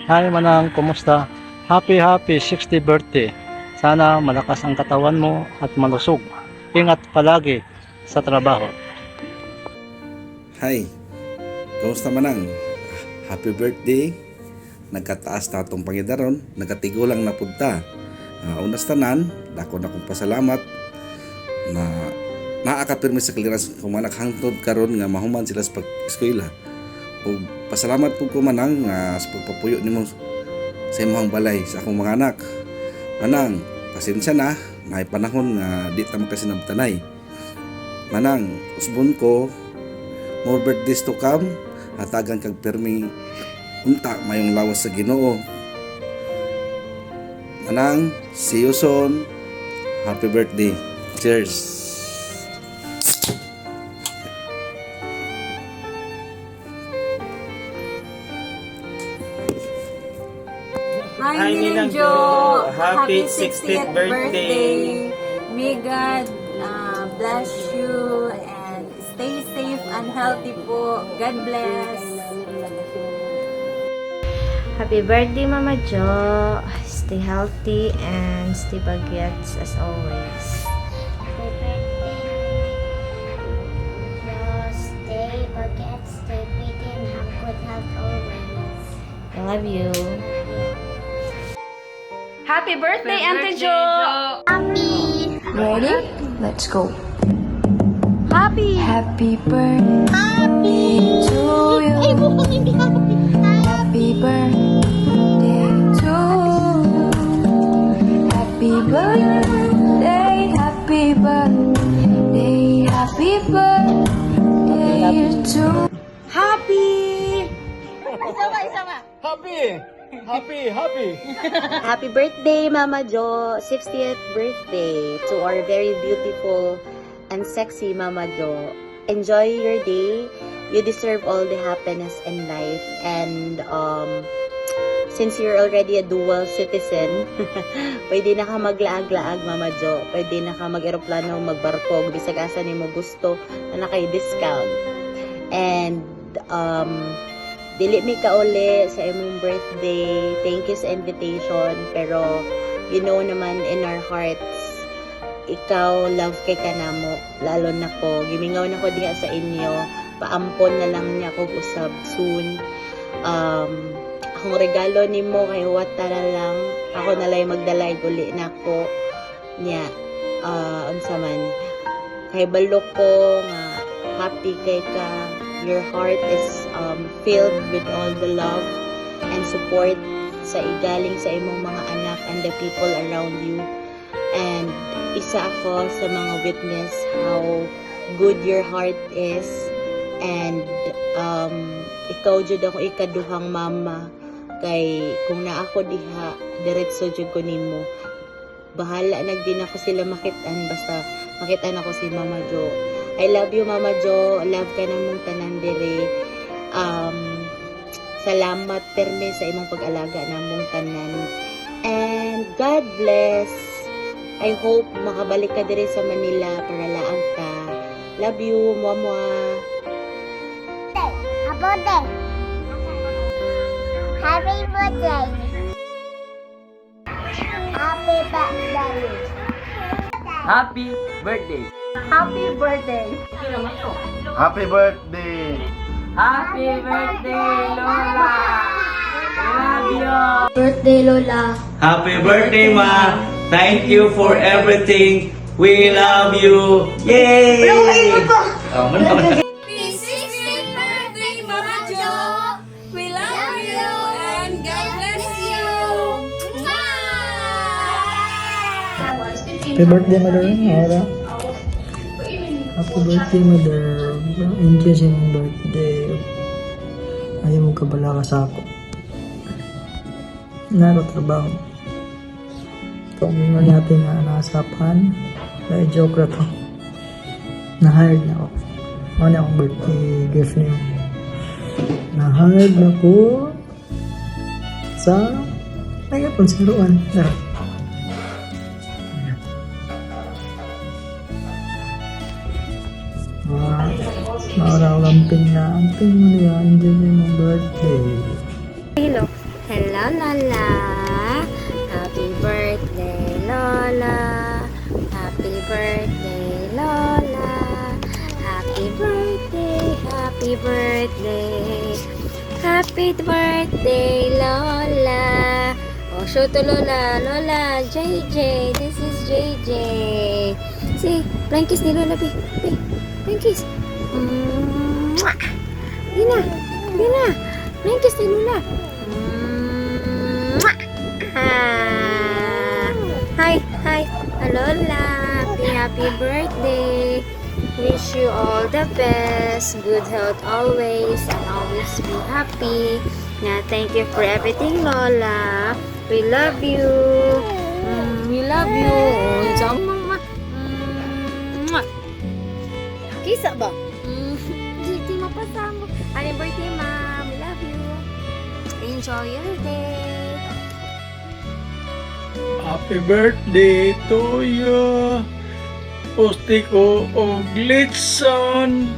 Hi Manang, kumusta? Happy 60th birthday. Sana malakas ang katawan mo at malusog. Ingat palagi sa trabaho. Hi, kamusta manang? Happy birthday. Nagkataas na itong Panginoon, nagkatigulang na punta. Unas tanan, dako na kong pasalamat na naakapirmi sa kaliras kung managhangtod karon nga mahuman sila sa pag-eskwela. O pasalamat po ko manang sa pagpapuyo nimo sa imong balay sa akong mga anak. Manang, pasensya na, may panahon nga di ta makasinabtanay. Manang, usbon ko, more birthdays to come, hatagan kag permi unta mayong lawas sa Ginoo. Manang, see you soon. Happy birthday. Cheers. Hi, Ninang Jo! Happy 60th birthday! May God bless you and stay safe and healthy po. God bless! Happy birthday, Mama Jo. Stay healthy and stay bagets as always. Happy birthday, just stay bagets, stay pretty, and have good health always. I love you. Happy birthday, Auntie Jo! Happy! Ready? Let's go. Happy! Happy birthday to you. Happy birthday to you. Happy birthday, happy birthday, happy birthday to Happy! Happy birthday, Mama Jo! 60th birthday to our very beautiful and sexy Mama Jo. Enjoy your day. You deserve all the happiness in life. And since you're already a dual citizen, pwede na ka maglaag-laag, Mama Jo. Pwede na ka mag-aeroplano, magbarkog, bisag asa ni mo gusto na nakay-discount. And dili mi ka uli sa imong birthday. Thank you sa invitation. Pero, you know naman in our hearts, ikaw, love kay ka namo. Lalo na ko. Gimingaw na ko diha sa inyo. Paampon na lang niya kog usab soon. Akong regalo nimo kay wata na lang. Ako na lang magdalay uli na ko. Nya, unsa man. Kay balo ko nga happy kay ka. Your heart is filled with all the love and support sa igaling sa imong mga anak and the people around you. And isa ako sa mga witness how good your heart is. And ikaw jud ako ikaduhang mama. Kay kung na ako diha, diretso jud ko nimo. Bahala nagdin ako sila makitaan basta makitaan ako si Mama Jo. I love you, Mama Jo. Love ka namong tanan dire. Salamat perme sa imong pag-alaga namong tanan. And God bless. I hope makabalik ka dire sa Manila para laang ka. Love you, Mama. Happy birthday! Happy birthday! Happy birthday! Happy birthday! Happy birthday. Happy birthday, Lola! Love you! birthday, Lola. Happy birthday, Ma! Thank you for everything. We love you. Yay! Happy 60th birthday, Mama Jo! We love you and God bless you! Happy birthday, Mother. Ara. Happy birthday, Mother. Enjoy sa iyong birthday. Ayaw mo kabala ka sa ako. Nakatrabaho. Ito ang mga natin na nasapan. Dahil joke na to. Na-hired na ako. Ano akong birthday gift niyo. Na-hired na ko sa nagkaponsiruan. Darat. Maura amping na. Amping mo niya. Enjoy mo yung birthday. Hello. Hello. la la. Happy birthday, Lola. Happy birthday, Lola. Happy birthday, happy birthday. Happy birthday, Lola. Oh, show to Lola. Lola, JJ. This is JJ. See, blind kiss ni Lola, be. Blind kiss. Dina. Blind kiss ni Lola. Hi. Lola. Happy birthday. Wish you all the best. Good health always. And always be happy. Yeah, thank you for everything, Lola. We love you. We love you. Kisa ba? Hindi mapasama. Happy birthday, Mom. We love you. Enjoy your day. Happy birthday to you. Posti ko og Glitson.